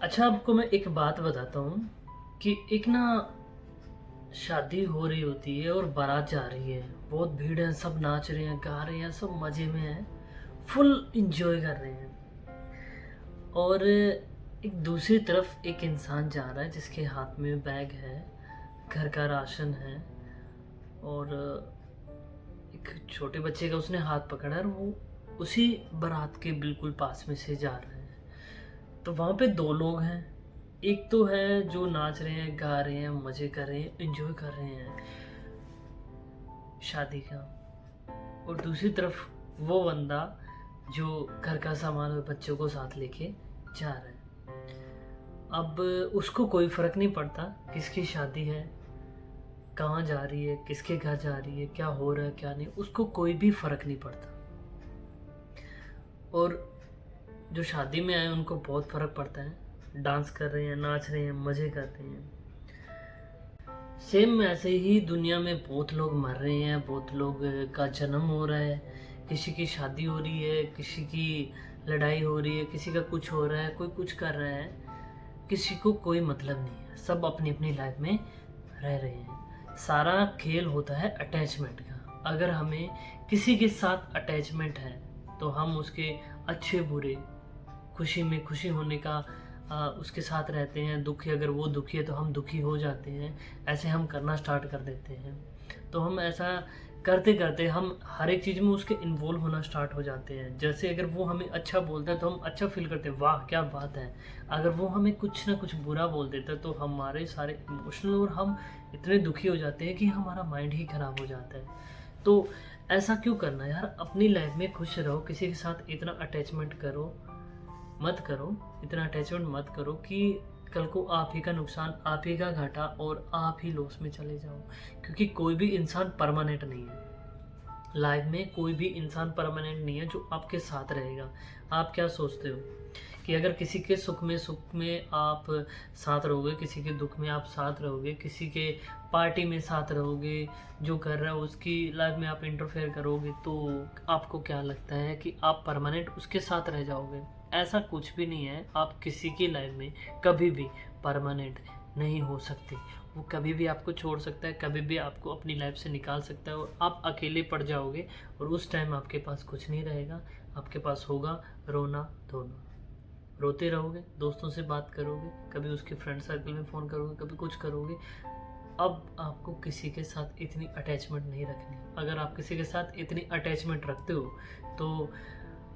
अच्छा, आपको मैं एक बात बताता हूँ कि एक ना शादी हो रही होती है और बारात जा रही है। बहुत भीड़ है, सब नाच रहे हैं, गा रहे हैं, सब मज़े में हैं, फुल एन्जॉय कर रहे हैं। और एक दूसरी तरफ एक इंसान जा रहा है जिसके हाथ में बैग है, घर का राशन है और एक छोटे बच्चे का उसने हाथ पकड़ा है और वो उसी बारात के बिल्कुल पास में से जा रहे हैं। तो वहाँ पे 2 लोग हैं। एक तो है जो नाच रहे हैं, गा रहे हैं, मज़े कर रहे हैं, एन्जॉय कर रहे हैं शादी का। और दूसरी तरफ वो बंदा जो घर का सामान और बच्चों को साथ लेके जा रहा है। अब उसको कोई फ़र्क नहीं पड़ता किसकी शादी है, कहाँ जा रही है, किसके घर जा रही है, क्या हो रहा है, क्या नहीं, उसको कोई भी फ़र्क नहीं पड़ता। और जो शादी में आए उनको बहुत फ़र्क पड़ता है। डांस कर रहे हैं, नाच रहे हैं, मज़े कर रहे हैं। सेम ऐसे ही दुनिया में बहुत लोग मर रहे हैं, बहुत लोग का जन्म हो रहा है, किसी की शादी हो रही है, किसी की लड़ाई हो रही है, किसी का कुछ हो रहा है, कोई कुछ कर रहा है, किसी को कोई मतलब नहीं है। सब अपनी अपनी लाइफ में रह रहे हैं। सारा खेल होता है अटैचमेंट का। अगर हमें किसी के साथ अटैचमेंट है तो हम उसके अच्छे बुरे, खुशी में खुशी होने का उसके साथ रहते हैं। दुखी, अगर वो दुखी है तो हम दुखी हो जाते हैं। ऐसे हम करना स्टार्ट कर देते हैं। तो हम ऐसा करते करते हम हर एक चीज़ में उसके इन्वॉल्व होना स्टार्ट हो जाते हैं। जैसे अगर वो हमें अच्छा बोलता है तो हम अच्छा फील करते हैं, वाह क्या बात है। अगर वो हमें कुछ ना कुछ बुरा बोल देता है तो हमारे सारे इमोशनल और हम इतने दुखी हो जाते हैं कि हमारा माइंड ही ख़राब हो जाता है। तो ऐसा क्यों करना यार, अपनी लाइफ में खुश रहो। किसी के साथ इतना अटैचमेंट मत करो, इतना अटैचमेंट मत करो कि कल को आप ही का नुकसान, आप ही का घाटा और आप ही लॉस में चले जाओ। क्योंकि कोई भी इंसान परमानेंट नहीं है। लाइफ में कोई भी इंसान परमानेंट नहीं है जो आपके साथ रहेगा। आप क्या सोचते हो कि अगर किसी के सुख में आप साथ रहोगे, किसी के दुख में आप साथ रहोगे, किसी के पार्टी में साथ रहोगे, जो कर रहा है उसकी लाइफ में आप इंटरफेयर करोगे, तो आपको क्या लगता है कि आप परमानेंट उसके साथ रह जाओगे? ऐसा कुछ भी नहीं है। आप किसी की लाइफ में कभी भी परमानेंट नहीं हो सकते। वो कभी भी आपको छोड़ सकता है, कभी भी आपको अपनी लाइफ से निकाल सकता है और आप अकेले पड़ जाओगे। और उस टाइम आपके पास कुछ नहीं रहेगा। आपके पास होगा रोना धोना। रोते रहोगे, दोस्तों से बात करोगे, कभी उसके फ्रेंड सर्कल में फ़ोन करोगे, कभी कुछ करोगे। अब आपको किसी के साथ इतनी अटैचमेंट नहीं रखनी। अगर आप किसी के साथ इतनी अटैचमेंट रखते हो तो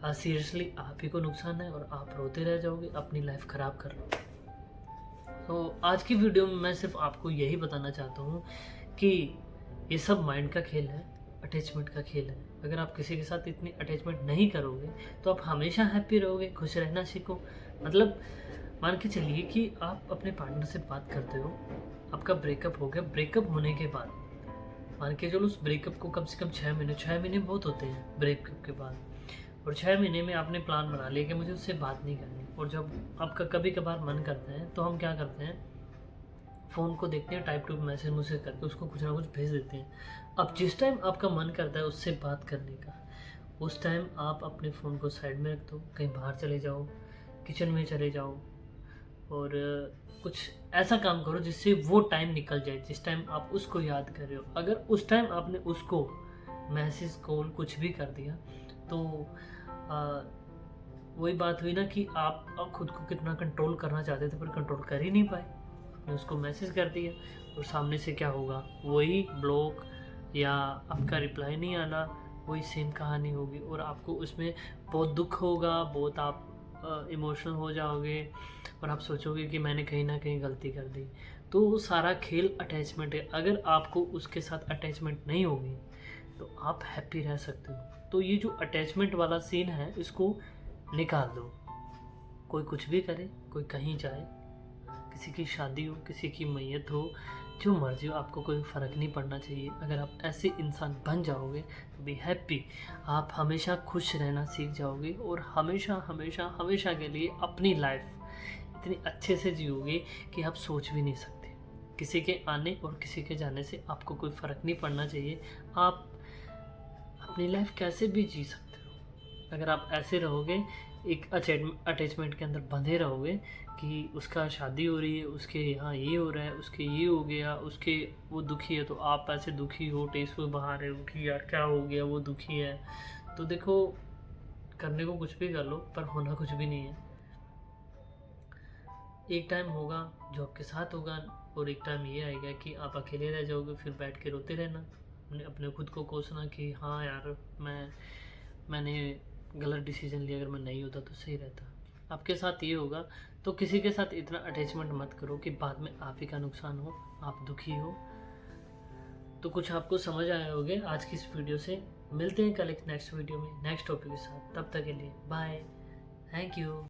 सीरियसली आप ही को नुकसान है और आप रोते रह जाओगे, अपनी लाइफ ख़राब कर लो। तो आज की वीडियो में मैं सिर्फ आपको यही बताना चाहता हूँ कि ये सब माइंड का खेल है, अटैचमेंट का खेल है। अगर आप किसी के साथ इतनी अटैचमेंट नहीं करोगे तो आप हमेशा हैप्पी रहोगे, खुश रहना सीखो। मतलब मान के चलिए कि आप अपने पार्टनर से बात करते हो, आपका ब्रेकअप हो गया। ब्रेकअप होने के बाद मान के चलो उस ब्रेकअप को कम से कम 6 महीने बहुत होते हैं ब्रेकअप के बाद। और 6 महीने में आपने प्लान बना लिया कि मुझे उससे बात नहीं करनी। और जब आपका कभी कभार मन करता है तो हम क्या करते हैं, फ़ोन को देखते हैं, टाइप टू मैसेज करके उसको कुछ ना कुछ भेज देते हैं। अब जिस टाइम आपका मन करता है उससे बात करने का, उस टाइम आप अपने फ़ोन को साइड में रख दो, कहीं बाहर चले जाओ, किचन में चले जाओ और कुछ ऐसा काम करो जिससे वो टाइम निकल जाए जिस टाइम आप उसको याद कर रहे हो। अगर उस टाइम आपने उसको मैसेज कॉल कुछ भी कर दिया तो वही बात हुई ना कि आप खुद को कितना कंट्रोल करना चाहते थे पर कंट्रोल कर ही नहीं पाए। आपने उसको मैसेज कर दिया और सामने से क्या होगा, वही ब्लॉक या आपका रिप्लाई नहीं आना, वही सेम कहानी होगी और आपको उसमें बहुत दुख होगा, बहुत आप इमोशनल हो जाओगे और आप सोचोगे कि मैंने कहीं ना कहीं गलती कर दी। तो सारा खेल अटैचमेंट है। अगर आपको उसके साथ अटैचमेंट नहीं होगी तो आप हैप्पी रह सकते हो। तो ये जो अटैचमेंट वाला सीन है इसको निकाल दो। कोई कुछ भी करे, कोई कहीं जाए, किसी की शादी हो, किसी की मैयत हो, जो मर्जी हो, आपको कोई फ़र्क नहीं पड़ना चाहिए। अगर आप ऐसे इंसान बन जाओगे तो बी हैप्पी। आप हमेशा खुश रहना सीख जाओगे और हमेशा हमेशा हमेशा के लिए अपनी लाइफ इतनी अच्छे से जियोगे कि आप सोच भी नहीं सकते। किसी के आने और किसी के जाने से आपको कोई फ़र्क नहीं पड़ना चाहिए। आप अपनी लाइफ कैसे भी जी सकते हो। अगर आप ऐसे रहोगे एक अटैचमेंट के अंदर बंधे रहोगे कि उसका शादी हो रही है, उसके यहाँ ये हो रहा है, उसके ये हो गया, उसके वो दुखी है तो आप ऐसे दुखी हो, टेस्ट में बाहर है उठी यार क्या हो गया, वो दुखी है। तो देखो, करने को कुछ भी कर लो पर होना कुछ भी नहीं है। एक टाइम होगा जो आपके साथ होगा और एक टाइम ये आएगा कि आप अकेले रह जाओगे, फिर बैठ के रोते रहना, अपने खुद को कोसना कि हाँ यार मैंने गलत डिसीजन लिया, अगर मैं नहीं होता तो सही रहता। आपके साथ ये होगा। तो किसी के साथ इतना अटैचमेंट मत करो कि बाद में आप ही का नुकसान हो, आप दुखी हो। तो कुछ आपको समझ आए होंगे आज की इस वीडियो से। मिलते हैं कल एक नेक्स्ट वीडियो में नेक्स्ट टॉपिक के साथ। तब तक के लिए बाय, थैंक यू।